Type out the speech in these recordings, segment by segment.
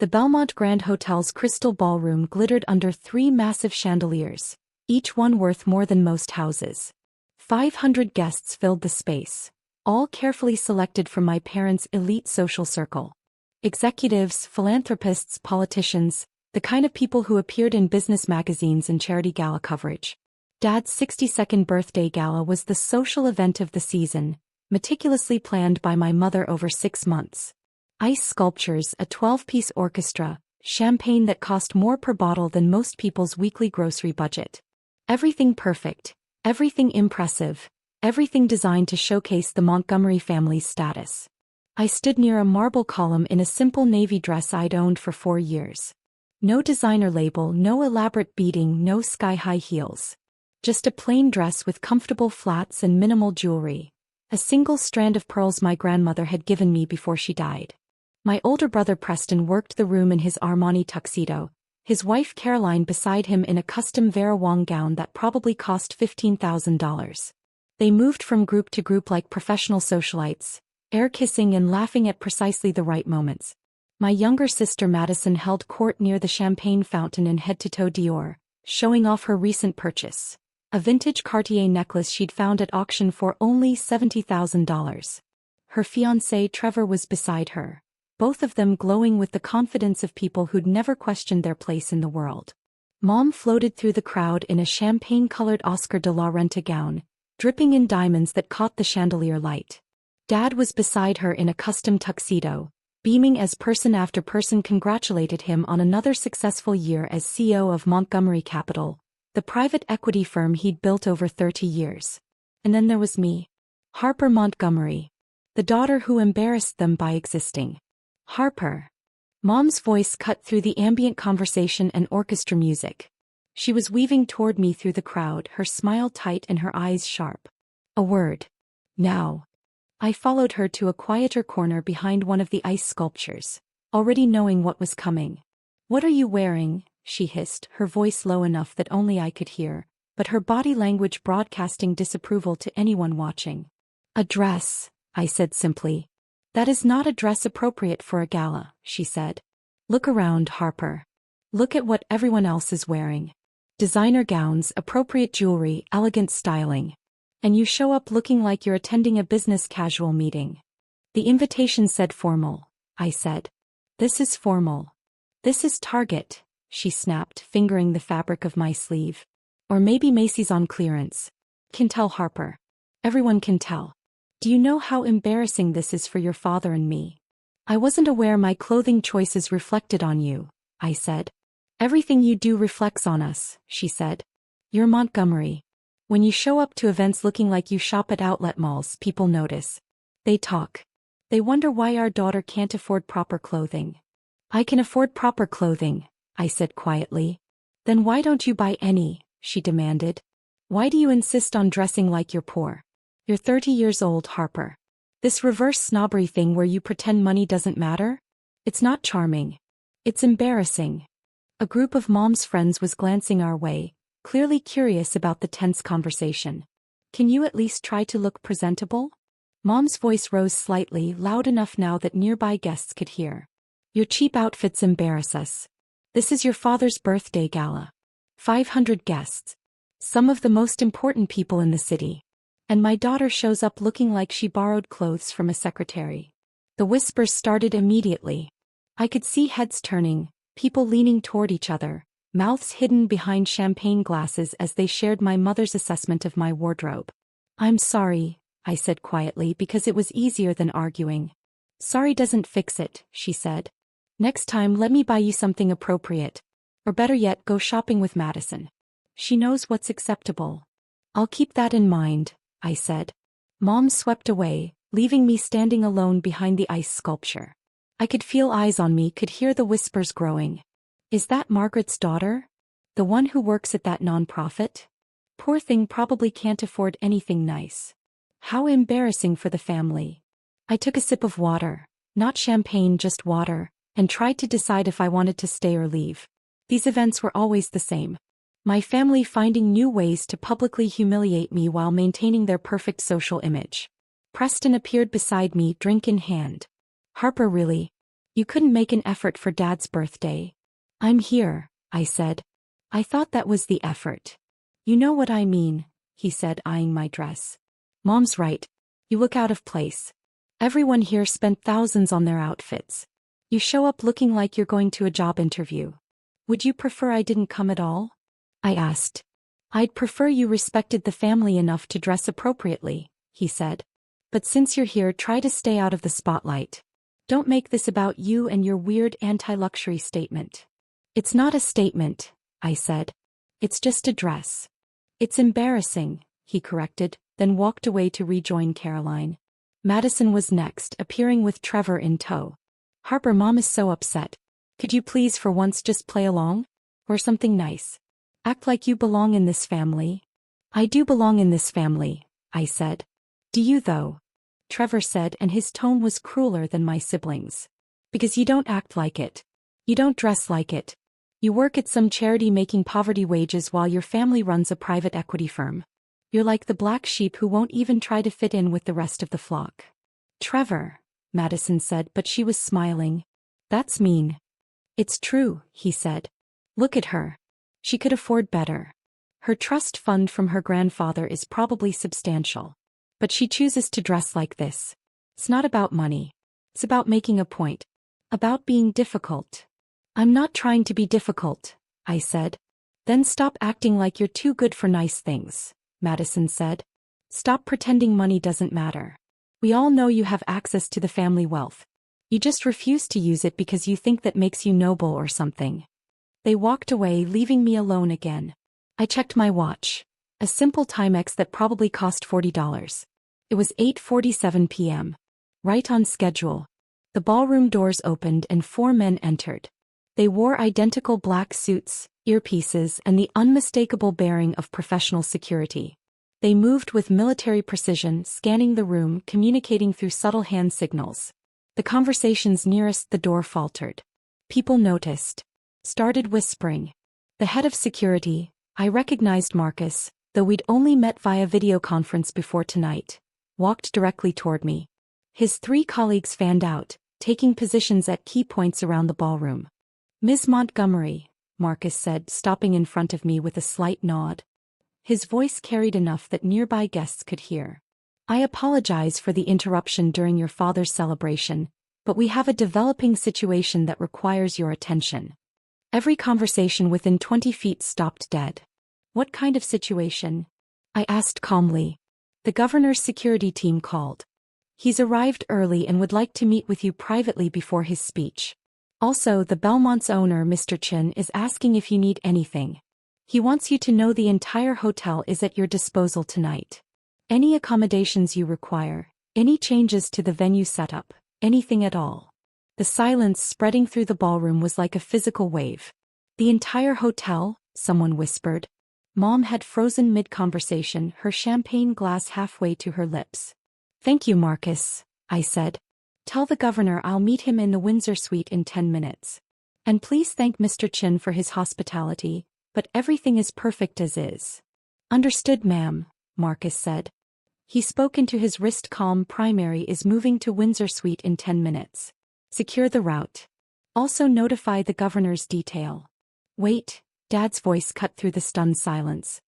The Belmont Grand Hotel's crystal ballroom glittered under 3 massive chandeliers, each one worth more than most houses. 500 guests filled the space, all carefully selected from my parents' elite social circle. Executives, philanthropists, politicians, the kind of people who appeared in business magazines and charity gala coverage. Dad's 62nd birthday gala was the social event of the season, meticulously planned by my mother over 6 months. Ice sculptures, a 12-piece orchestra, champagne that cost more per bottle than most people's weekly grocery budget. Everything perfect, everything impressive, everything designed to showcase the Montgomery family's status. I stood near a marble column in a simple navy dress I'd owned for 4 years. No designer label, no elaborate beading, no sky-high heels. Just a plain dress with comfortable flats and minimal jewelry. A single strand of pearls my grandmother had given me before she died. My older brother Preston worked the room in his Armani tuxedo, his wife Caroline beside him in a custom Vera Wang gown that probably cost $15,000. They moved from group to group like professional socialites, air-kissing and laughing at precisely the right moments. My younger sister Madison held court near the champagne fountain in head-to-toe Dior, showing off her recent purchase, a vintage Cartier necklace she'd found at auction for only $70,000. Her fiancé Trevor was beside her, both of them glowing with the confidence of people who'd never questioned their place in the world. Mom floated through the crowd in a champagne-colored Oscar de la Renta gown, dripping in diamonds that caught the chandelier light. Dad was beside her in a custom tuxedo, beaming as person after person congratulated him on another successful year as CEO of Montgomery Capital, the private equity firm he'd built over 30 years. And then there was me. Harper Montgomery. The daughter who embarrassed them by existing. Harper. Mom's voice cut through the ambient conversation and orchestra music. She was weaving toward me through the crowd, her smile tight and her eyes sharp. A word. Now. I followed her to a quieter corner behind one of the ice sculptures, already knowing what was coming. "What are you wearing?" she hissed, her voice low enough that only I could hear, but her body language broadcasting disapproval to anyone watching. "A dress," I said simply. "That is not a dress appropriate for a gala," she said. "Look around, Harper. Look at what everyone else is wearing. Designer gowns, appropriate jewelry, elegant styling. And you show up looking like you're attending a business casual meeting." "The invitation said formal," I said. "This is formal. This is Target," she snapped, fingering the fabric of my sleeve. "Or maybe Macy's on clearance. Can tell, Harper. Everyone can tell. Do you know how embarrassing this is for your father and me?" "I wasn't aware my clothing choices reflected on you," I said. "Everything you do reflects on us," she said. "You're Montgomery. When you show up to events looking like you shop at outlet malls, people notice. They talk. They wonder why our daughter can't afford proper clothing." "I can afford proper clothing," I said quietly. "Then why don't you buy any?" she demanded. "Why do you insist on dressing like you're poor? You're 30 years old, Harper. This reverse snobbery thing where you pretend money doesn't matter? It's not charming. It's embarrassing." A group of Mom's friends was glancing our way, clearly curious about the tense conversation. "Can you at least try to look presentable?" Mom's voice rose slightly, loud enough now that nearby guests could hear. "Your cheap outfits embarrass us. This is your father's birthday gala. 500 guests. Some of the most important people in the city. And my daughter shows up looking like she borrowed clothes from a secretary." The whispers started immediately. I could see heads turning, people leaning toward each other, mouths hidden behind champagne glasses as they shared my mother's assessment of my wardrobe. "I'm sorry," I said quietly because it was easier than arguing. "Sorry doesn't fix it," she said. "Next time let me buy you something appropriate. Or better yet, go shopping with Madison. She knows what's acceptable." "I'll keep that in mind," I said. Mom swept away, leaving me standing alone behind the ice sculpture. I could feel eyes on me, could hear the whispers growing. "Is that Margaret's daughter? The one who works at that nonprofit? Poor thing probably can't afford anything nice. How embarrassing for the family." I took a sip of water, not champagne, just water, and tried to decide if I wanted to stay or leave. These events were always the same. My family finding new ways to publicly humiliate me while maintaining their perfect social image. Preston appeared beside me, drink in hand. "Harper, really? You couldn't make an effort for Dad's birthday. I'm here, I said. I thought that was the effort. You know what I mean, he said, eyeing my dress. Mom's right. You look out of place. Everyone here spent thousands on their outfits. You show up looking like you're going to a job interview. Would you prefer I didn't come at all? I asked. I'd prefer you respected the family enough to dress appropriately, he said. But since you're here, try to stay out of the spotlight. Don't make this about you and your weird anti-luxury statement. It's not a statement, I said. It's just a dress. It's embarrassing, he corrected, then walked away to rejoin Caroline. Madison was next, appearing with Trevor in tow. Harper, Mom is so upset. Could you please for once just play along? Or something nice. Act like you belong in this family. I do belong in this family, I said. Do you though? Trevor said, and his tone was crueler than my siblings. Because you don't act like it. You don't dress like it. You work at some charity making poverty wages while your family runs a private equity firm. You're like the black sheep who won't even try to fit in with the rest of the flock. Trevor, Madison said, but she was smiling. That's mean. It's true, he said. Look at her. She could afford better. Her trust fund from her grandfather is probably substantial. But she chooses to dress like this. It's not about money. It's about making a point. About being difficult. I'm not trying to be difficult, I said. Then stop acting like you're too good for nice things, Madison said. Stop pretending money doesn't matter. We all know you have access to the family wealth. You just refuse to use it because you think that makes you noble or something. They walked away, leaving me alone again. I checked my watch. A simple Timex that probably cost $40. It was 8:47 p.m. Right on schedule. The ballroom doors opened and 4 men entered. They wore identical black suits, earpieces, and the unmistakable bearing of professional security. They moved with military precision, scanning the room, communicating through subtle hand signals. The conversations nearest the door faltered. People noticed. Started whispering. The head of security, I recognized Marcus, though we'd only met via video conference before tonight, walked directly toward me. His 3 colleagues fanned out, taking positions at key points around the ballroom. Ms. Montgomery, Marcus said, stopping in front of me with a slight nod. His voice carried enough that nearby guests could hear. I apologize for the interruption during your father's celebration, but we have a developing situation that requires your attention. Every conversation within 20 feet stopped dead. What kind of situation? I asked calmly. The governor's security team called. He's arrived early and would like to meet with you privately before his speech. Also, the Belmont's owner, Mr. Chin, is asking if you need anything. He wants you to know the entire hotel is at your disposal tonight. Any accommodations you require, any changes to the venue setup, anything at all. The silence spreading through the ballroom was like a physical wave. The entire hotel, someone whispered. Mom had frozen mid-conversation, her champagne glass halfway to her lips. Thank you, Marcus, I said. Tell the governor I'll meet him in the Windsor suite in 10 minutes. And please thank Mr. Chin for his hospitality, but everything is perfect as is. Understood, ma'am, Marcus said. He spoke into his wrist. Calm primary is moving to Windsor suite in 10 minutes. Secure the route. Also notify the governor's detail. Wait, Dad's voice cut through the stunned silence.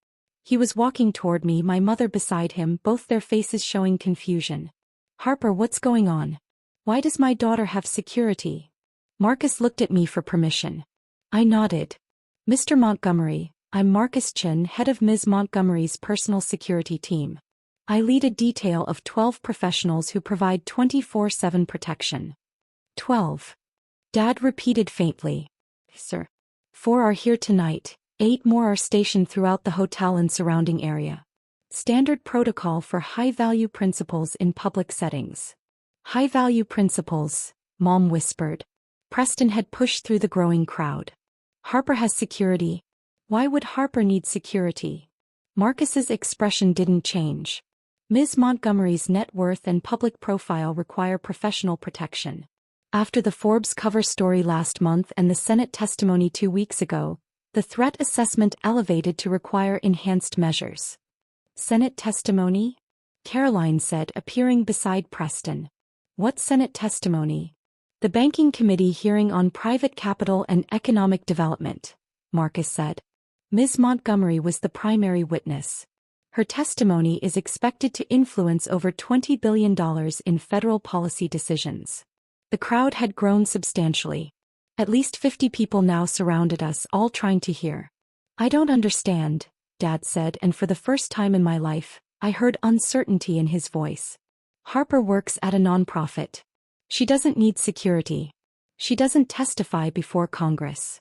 He was walking toward me, my mother beside him, both their faces showing confusion. Harper, what's going on? Why does my daughter have security? Marcus looked at me for permission. I nodded. Mr. Montgomery, I'm Marcus Chin, head of Ms. Montgomery's personal security team. I lead a detail of 12 professionals who provide 24/7 protection. 12. Dad repeated faintly. Sir. 4 are here tonight, 8 more are stationed throughout the hotel and surrounding area. Standard protocol for high-value principals in public settings. High-value principals, Mom whispered. Preston had pushed through the growing crowd. Harper has security. Why would Harper need security? Marcus's expression didn't change. Ms. Montgomery's net worth and public profile require professional protection. After the Forbes cover story last month and the Senate testimony 2 weeks ago, the threat assessment elevated to require enhanced measures. Senate testimony? Caroline said, appearing beside Preston. What Senate testimony? The banking committee hearing on private capital and economic development, Marcus said. Ms. Montgomery was the primary witness. Her testimony is expected to influence over $20 billion in federal policy decisions. The crowd had grown substantially. At least 50 people now surrounded us, all trying to hear. I don't understand, Dad said, and for the first time in my life, I heard uncertainty in his voice. Harper works at a nonprofit. She doesn't need security. She doesn't testify before Congress.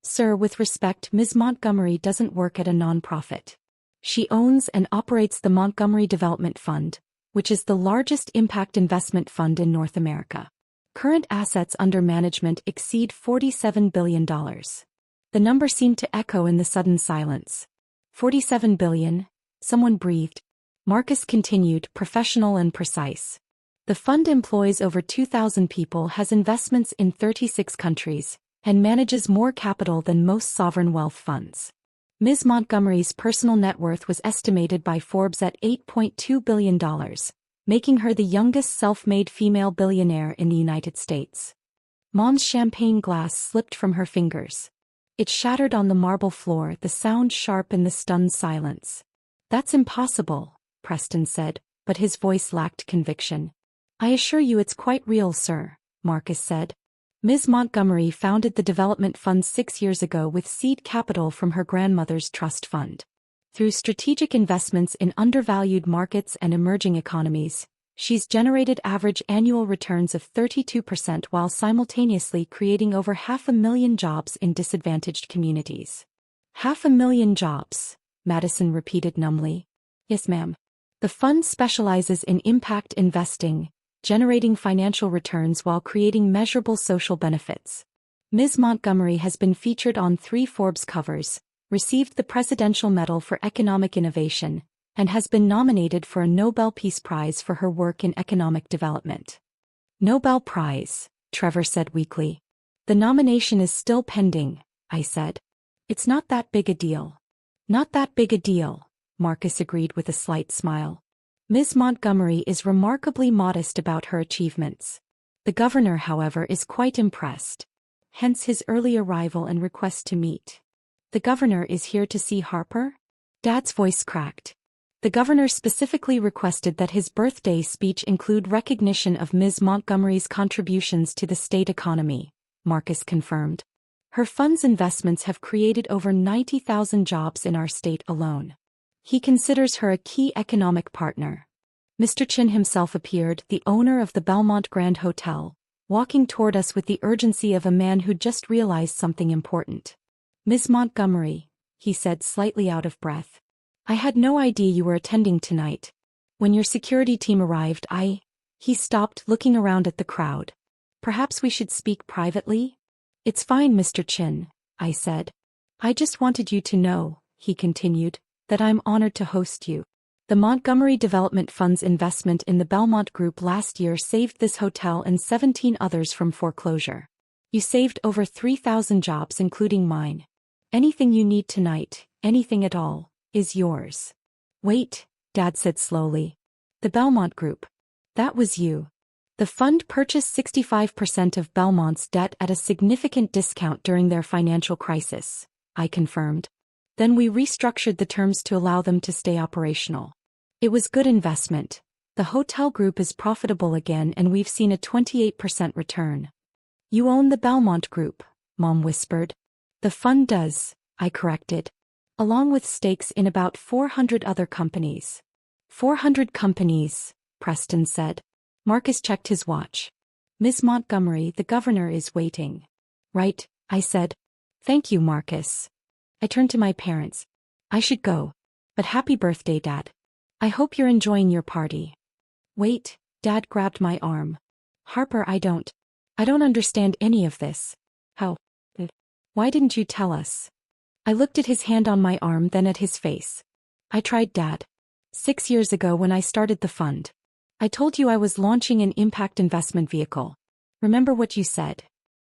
Sir, with respect, Ms. Montgomery doesn't work at a nonprofit. She owns and operates the Montgomery Development Fund, which is the largest impact investment fund in North America. Current assets under management exceed $47 billion. The number seemed to echo in the sudden silence. 47 billion, someone breathed. Marcus continued, professional and precise. The fund employs over 2,000 people, has investments in 36 countries, and manages more capital than most sovereign wealth funds. Ms. Montgomery's personal net worth was estimated by Forbes at $8.2 billion, making her the youngest self-made female billionaire in the United States. Mom's champagne glass slipped from her fingers. It shattered on the marble floor, the sound sharp in the stunned silence. That's impossible, Preston said, but his voice lacked conviction. I assure you it's quite real, sir, Marcus said. Ms. Montgomery founded the development fund 6 years ago with seed capital from her grandmother's trust fund. Through strategic investments in undervalued markets and emerging economies, she's generated average annual returns of 32% while simultaneously creating over 500,000 jobs in disadvantaged communities. 500,000 jobs, Madison repeated numbly. Yes, ma'am. The fund specializes in impact investing, generating financial returns while creating measurable social benefits. Ms. Montgomery has been featured on 3 Forbes covers, received the Presidential Medal for Economic Innovation, and has been nominated for a Nobel Peace Prize for her work in economic development. Nobel Prize, Trevor said weakly. The nomination is still pending, I said. It's not that big a deal. Not that big a deal, Marcus agreed with a slight smile. Ms. Montgomery is remarkably modest about her achievements. The governor, however, is quite impressed. Hence his early arrival and request to meet. The governor is here to see Harper? Dad's voice cracked. The governor specifically requested that his birthday speech include recognition of Ms. Montgomery's contributions to the state economy, Marcus confirmed. Her fund's investments have created over 90,000 jobs in our state alone. He considers her a key economic partner. Mr. Chin himself appeared, the owner of the Belmont Grand Hotel, walking toward us with the urgency of a man who just realized something important. Ms. Montgomery, he said, slightly out of breath. I had no idea you were attending tonight. When your security team arrived, He stopped, looking around at the crowd. Perhaps we should speak privately? It's fine, Mr. Chin, I said. I just wanted you to know, he continued, that I'm honored to host you. The Montgomery Development Fund's investment in the Belmont Group last year saved this hotel and 17 others from foreclosure. You saved over 3,000 jobs, including mine. Anything you need tonight, anything at all, is yours. Wait, Dad said slowly. The Belmont Group. That was you. The fund purchased 65% of Belmont's debt at a significant discount during their financial crisis, I confirmed. Then we restructured the terms to allow them to stay operational. It was good investment. The hotel group is profitable again and we've seen a 28% return. You own the Belmont Group, Mom whispered. The fund does, I corrected. Along with stakes in about 400 other companies. 400 companies, Preston said. Marcus checked his watch. Miss Montgomery, the governor is waiting. Right, I said. Thank you, Marcus. I turned to my parents. I should go. But happy birthday, Dad. I hope you're enjoying your party. Wait, Dad grabbed my arm. Harper, I don't understand any of this. How? Why didn't you tell us? I looked at his hand on my arm, then at his face. I tried, Dad. 6 years ago when I started the fund. I told you I was launching an impact investment vehicle. Remember what you said?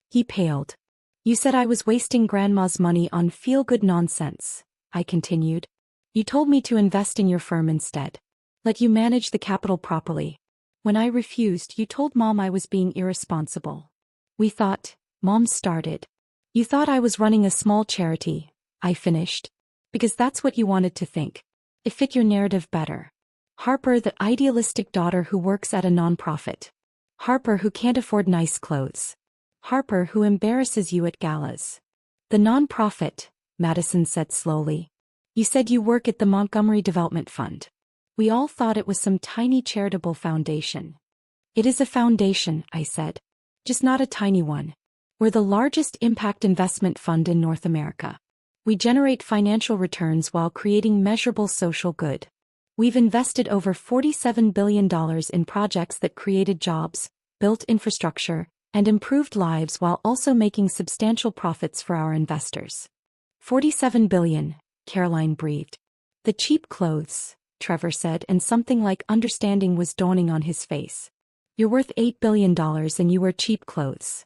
He paled. You said I was wasting Grandma's money on feel-good nonsense, I continued. You told me to invest in your firm instead. Let you manage the capital properly. When I refused, you told Mom I was being irresponsible. We thought, Mom started. You thought I was running a small charity, I finished. Because that's what you wanted to think. It fit your narrative better. Harper, the idealistic daughter who works at a nonprofit. Harper who can't afford nice clothes. Harper who embarrasses you at galas. The nonprofit, Madison said slowly. You said you work at the Montgomery Development Fund. We all thought it was some tiny charitable foundation. It is a foundation, I said. Just not a tiny one. We're the largest impact investment fund in North America. We generate financial returns while creating measurable social good. We've invested over $47 billion in projects that created jobs, built infrastructure, and improved lives while also making substantial profits for our investors. 47 billion, Caroline breathed. The cheap clothes, Trevor said, and something like understanding was dawning on his face. You're worth $8 billion and you wear cheap clothes.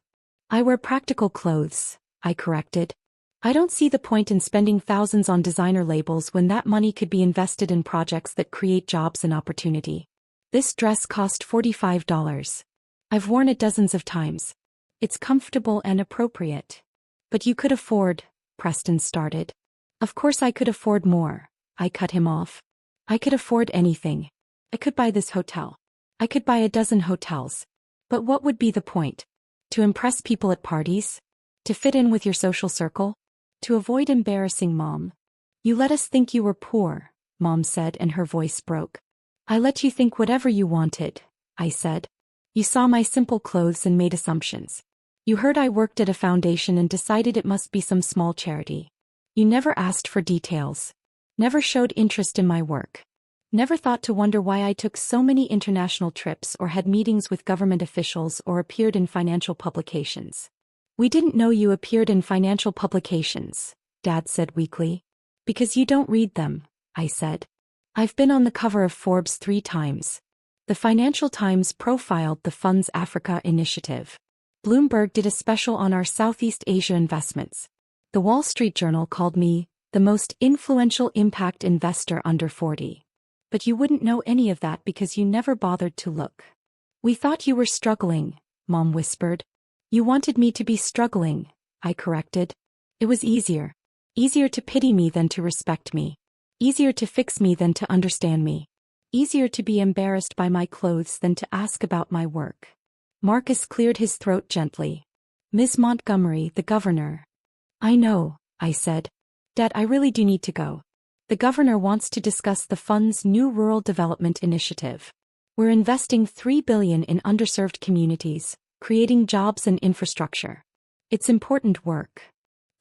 I wear practical clothes, I corrected. I don't see the point in spending thousands on designer labels when that money could be invested in projects that create jobs and opportunity. This dress cost $45. I've worn it dozens of times. It's comfortable and appropriate. But you could afford, Preston started. Of course I could afford more, I cut him off. I could afford anything. I could buy this hotel. I could buy a dozen hotels. But what would be the point? To impress people at parties? To fit in with your social circle? To avoid embarrassing Mom? You let us think you were poor, Mom said, and her voice broke. I let you think whatever you wanted, I said. You saw my simple clothes and made assumptions. You heard I worked at a foundation and decided it must be some small charity. You never asked for details. Never showed interest in my work. Never thought to wonder why I took so many international trips or had meetings with government officials or appeared in financial publications. We didn't know you appeared in financial publications, Dad said weakly. Because you don't read them, I said. I've been on the cover of Forbes 3 times. The Financial Times profiled the fund's Africa initiative. Bloomberg did a special on our Southeast Asia investments. The Wall Street Journal called me the most influential impact investor under 40. But you wouldn't know any of that because you never bothered to look. We thought you were struggling, Mom whispered. You wanted me to be struggling, I corrected. It was easier. Easier to pity me than to respect me. Easier to fix me than to understand me. Easier to be embarrassed by my clothes than to ask about my work. Marcus cleared his throat gently. Ms. Montgomery, the governor. I know, I said. Dad, I really do need to go. The governor wants to discuss the fund's new rural development initiative. We're investing $3 billion in underserved communities, creating jobs and infrastructure. It's important work.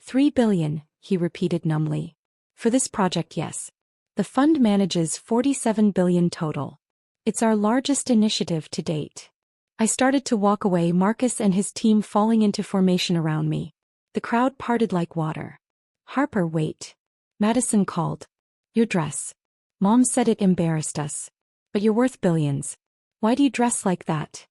$3 billion, he repeated numbly. For this project, yes. The fund manages $47 billion total. It's our largest initiative to date. I started to walk away, Marcus and his team falling into formation around me. The crowd parted like water. Harper, wait. Madison called. Your dress. Mom said it embarrassed us. But you're worth billions. Why do you dress like that?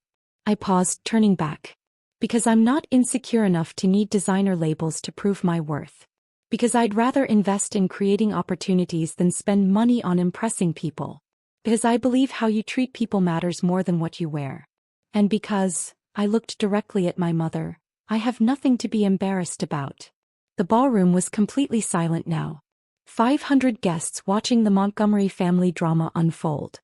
I paused, turning back. Because I'm not insecure enough to need designer labels to prove my worth. Because I'd rather invest in creating opportunities than spend money on impressing people. Because I believe how you treat people matters more than what you wear. And because, I looked directly at my mother, I have nothing to be embarrassed about. The ballroom was completely silent now. 500 guests watching the Montgomery family drama unfold.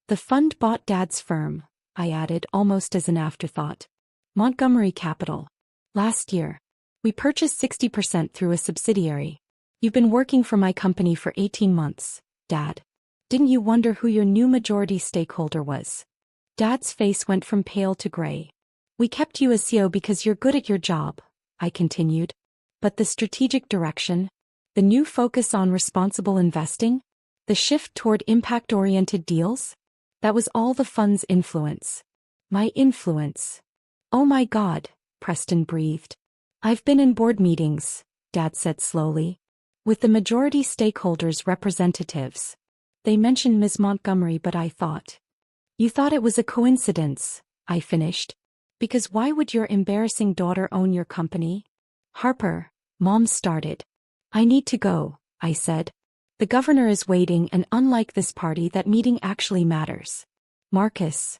The fund bought Dad's firm, I added almost as an afterthought. Montgomery Capital. Last year. We purchased 60% through a subsidiary. You've been working for my company for 18 months, Dad. Didn't you wonder who your new majority stakeholder was? Dad's face went from pale to gray. We kept you as CEO because you're good at your job, I continued. But the strategic direction? The new focus on responsible investing? The shift toward impact-oriented deals? That was all the fund's influence. My influence. Oh my God, Preston breathed. I've been in board meetings, Dad said slowly. With the majority stakeholders' representatives. They mentioned Ms. Montgomery, but I thought. You thought it was a coincidence, I finished. Because why would your embarrassing daughter own your company? Harper, Mom started. I need to go, I said. The governor is waiting, and unlike this party, that meeting actually matters. Marcus.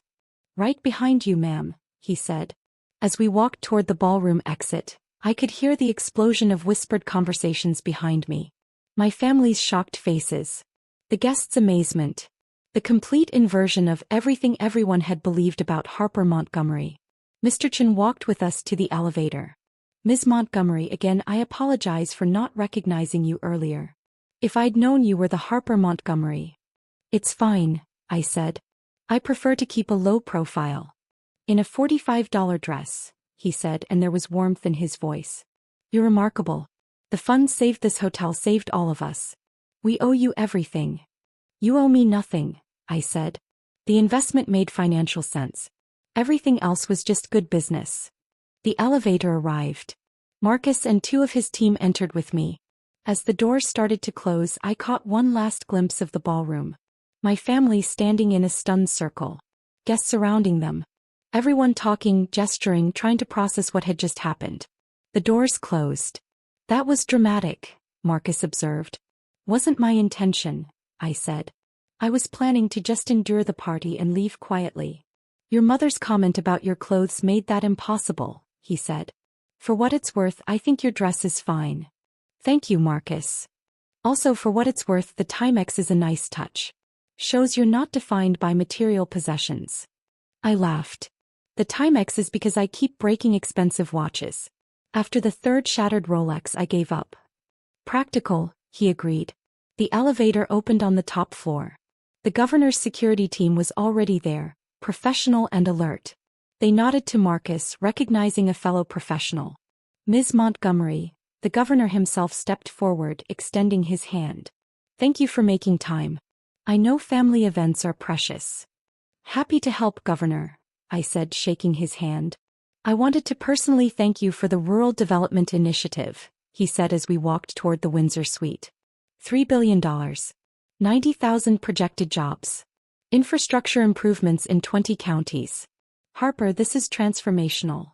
Right behind you, ma'am, he said. As we walked toward the ballroom exit, I could hear the explosion of whispered conversations behind me. My family's shocked faces. The guests' amazement. The complete inversion of everything everyone had believed about Harper Montgomery. Mr. Chen walked with us to the elevator. Ms. Montgomery, again, I apologize for not recognizing you earlier. If I'd known you were the Harper Montgomery. It's fine, I said. I prefer to keep a low profile. In a $45 dress, he said, and there was warmth in his voice. You're remarkable. The funds saved this hotel, saved all of us. We owe you everything. You owe me nothing, I said. The investment made financial sense. Everything else was just good business. The elevator arrived. Marcus and two of his team entered with me. As the doors started to close, I caught one last glimpse of the ballroom. My family standing in a stunned circle. Guests surrounding them. Everyone talking, gesturing, trying to process what had just happened. The doors closed. That was dramatic, Marcus observed. Wasn't my intention, I said. I was planning to just endure the party and leave quietly. Your mother's comment about your clothes made that impossible, he said. For what it's worth, I think your dress is fine. Thank you, Marcus. Also, for what it's worth, the Timex is a nice touch. Shows you're not defined by material possessions. I laughed. The Timex is because I keep breaking expensive watches. After the third shattered Rolex, I gave up. Practical, he agreed. The elevator opened on the top floor. The governor's security team was already there, professional and alert. They nodded to Marcus, recognizing a fellow professional. Ms. Montgomery, the governor himself stepped forward, extending his hand. Thank you for making time. I know family events are precious. Happy to help, Governor, I said, shaking his hand. I wanted to personally thank you for the Rural Development Initiative, he said as we walked toward the Windsor suite. $3 billion. 90,000 projected jobs. Infrastructure improvements in 20 counties. Harper, this is transformational.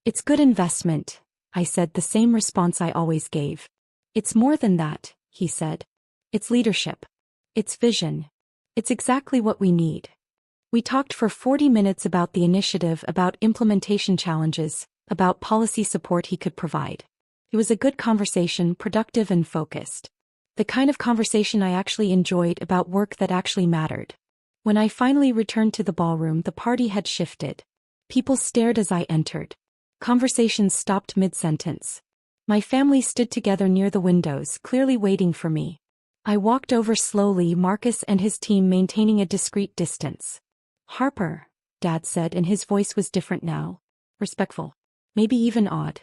It's good investment, I said, the same response I always gave. It's more than that, he said. It's leadership. It's vision. It's exactly what we need. We talked for 40 minutes about the initiative, about implementation challenges, about policy support he could provide. It was a good conversation, productive and focused. The kind of conversation I actually enjoyed, about work that actually mattered. When I finally returned to the ballroom, the party had shifted. People stared as I entered. Conversations stopped mid-sentence. My family stood together near the windows, clearly waiting for me. I walked over slowly, Marcus and his team maintaining a discreet distance. Harper, Dad said, and his voice was different now. Respectful. Maybe even odd.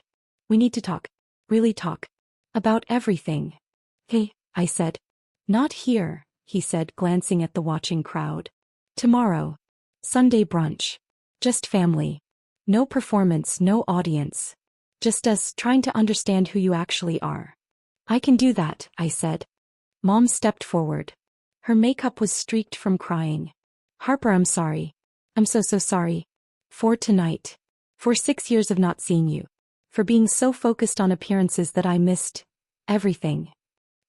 We need to talk. Really talk. About everything. Hey, I said. Not here, he said, glancing at the watching crowd. Tomorrow. Sunday brunch. Just family. No performance, no audience. Just us, trying to understand who you actually are. I can do that, I said. Mom stepped forward. Her makeup was streaked from crying. Harper, I'm sorry. I'm so sorry. For tonight. For 6 years of not seeing you. For being so focused on appearances that I missed everything.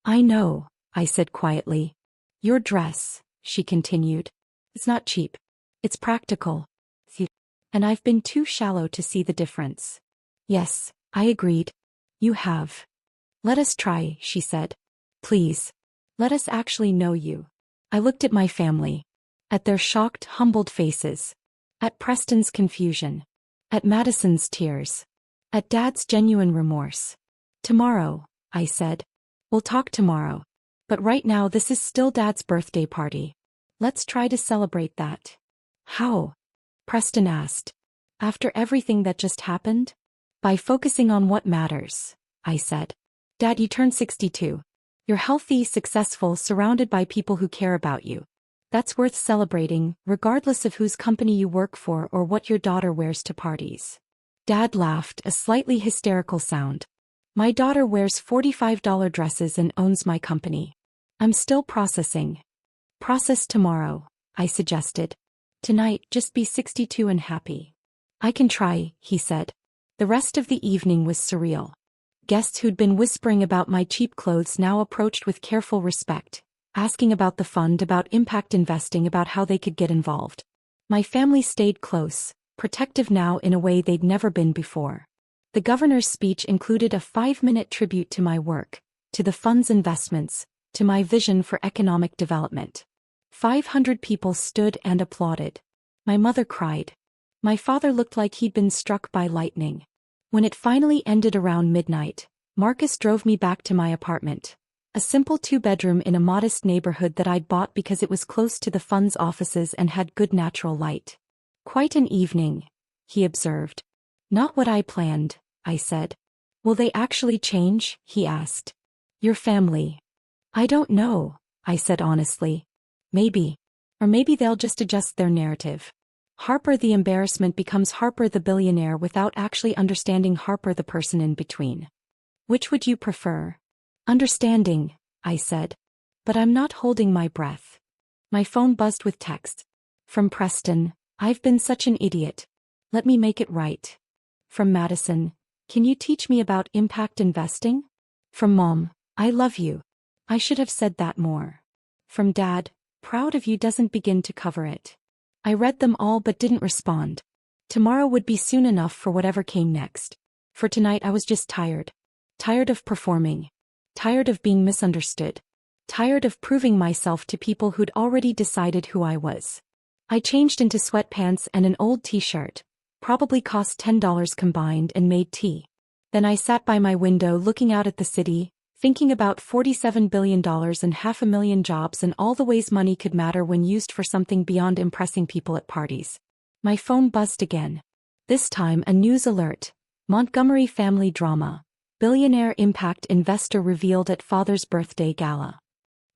I know, I said quietly. Your dress, she continued. It's not cheap. It's practical. And I've been too shallow to see the difference. Yes, I agreed. You have. Let us try, she said. Please. Let us actually know you. I looked at my family. At their shocked, humbled faces. At Preston's confusion. At Madison's tears. At Dad's genuine remorse. Tomorrow, I said. We'll talk tomorrow. But right now this is still Dad's birthday party. Let's try to celebrate that. How? Preston asked. After everything that just happened? By focusing on what matters, I said. Dad, you turned 62. You're healthy, successful, surrounded by people who care about you. That's worth celebrating, regardless of whose company you work for or what your daughter wears to parties. Dad laughed, a slightly hysterical sound. My daughter wears $45 dresses and owns my company. I'm still processing. Process tomorrow, I suggested. Tonight, just be 62 and happy. I can try, he said. The rest of the evening was surreal. Guests who'd been whispering about my cheap clothes now approached with careful respect, asking about the fund, about impact investing, about how they could get involved. My family stayed close, protective now in a way they'd never been before. The governor's speech included a 5-minute tribute to my work, to the fund's investments, to my vision for economic development. 500 people stood and applauded. My mother cried. My father looked like he'd been struck by lightning. When it finally ended around midnight, Marcus drove me back to my apartment. A simple 2-bedroom in a modest neighborhood that I'd bought because it was close to the fund's offices and had good natural light. Quite an evening, he observed. Not what I planned, I said. Will they actually change? He asked. Your family. I don't know, I said honestly. Maybe. Or maybe they'll just adjust their narrative. Harper the embarrassment becomes Harper the billionaire without actually understanding Harper the person in between. Which would you prefer? Understanding, I said. But I'm not holding my breath. My phone buzzed with text. From Preston, I've been such an idiot. Let me make it right. From Madison, can you teach me about impact investing? From Mom, I love you. I should have said that more. From Dad, proud of you doesn't begin to cover it. I read them all but didn't respond. Tomorrow would be soon enough for whatever came next. For tonight I was just tired. Tired of performing. Tired of being misunderstood. Tired of proving myself to people who'd already decided who I was. I changed into sweatpants and an old t-shirt, probably cost $10 combined, and made tea. Then I sat by my window looking out at the city, thinking about $47 billion and 500,000 jobs and all the ways money could matter when used for something beyond impressing people at parties. My phone buzzed again. This time a news alert. Montgomery family drama. Billionaire impact investor revealed at father's birthday gala.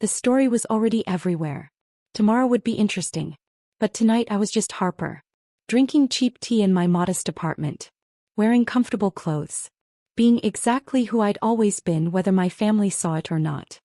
The story was already everywhere. Tomorrow would be interesting. But tonight I was just Harper. Drinking cheap tea in my modest apartment. Wearing comfortable clothes. Being exactly who I'd always been whether my family saw it or not.